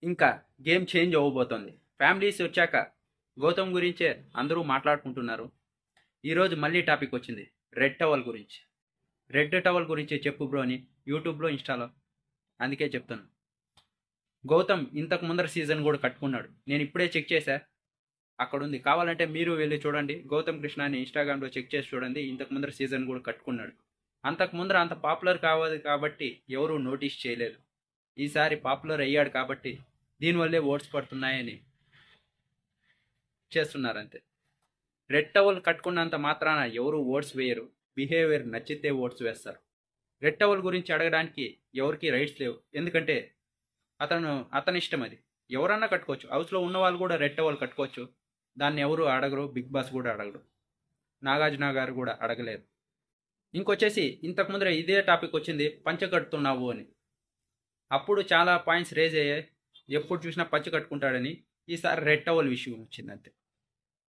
ఇంకా game change అవ్వబోతోంది. Families వచ్చాక గౌతమ్ గురించే అందరూ మాట్లాడుకుంటున్నారు. ఈరోజు మళ్ళీ టాపిక్ వచ్చింది రెడ్ టవల్ గురించి. రెడ్ టవల్ గురించి చెప్పు బ్రో అని యూట్యూబ్లో ఇన్స్టాలో. అందుకే చెప్తాను. గౌతమ్ ఇంతకు ముందర సీజన్ కూడా కట్టుకున్నాడు. నేను ఇప్పుడే చెక్ చేశా, అక్కడ ఉంది. కావాలంటే మీరు వెళ్ళి చూడండి. గౌతమ్ కృష్ణ అని ఇన్స్టాగ్రామ్లో చెక్ చేసి చూడండి. ఇంతకు ముందర సీజన్ కూడా కట్టుకున్నాడు. అంతకు ముందర అంత పాపులర్ కావాలి కాబట్టి ఎవరూ నోటీస్ చేయలేదు. ఈసారి పాపులర్ అయ్యాడు కాబట్టి దీనివల్లే ఓట్స్ పడుతున్నాయని చేస్తున్నారు అంతే. రెడ్ టవల్ కట్టుకున్నంత మాత్రాన ఎవరు ఓట్స్ వేయరు. బిహేవియర్ నచ్చితే ఓట్స్ వేస్తారు. రెడ్ టవల్ గురించి అడగడానికి ఎవరికి రైట్స్ లేవు. ఎందుకంటే అతని ఇష్టం అది. ఎవరన్నా కట్టుకోవచ్చు. హౌస్లో ఉన్న వాళ్ళు కూడా రెడ్ టవల్ కట్టుకోవచ్చు. దాన్ని ఎవరు అడగరు. బిగ్ బాస్ కూడా అడగరు. నాగార్జున గారు కూడా అడగలేదు. ఇంకొచ్చేసి ఇంతకు ముందర ఇదే టాపిక్ వచ్చింది, పంచ కట్టుతున్నావు అని. అప్పుడు చాలా పాయింట్స్ రేజ్ అయ్యాయి. ఎప్పుడు చూసినా పంచ కట్టుకుంటాడని. ఈసారి రెడ్ టవల్ విషయం వచ్చింది అంతే.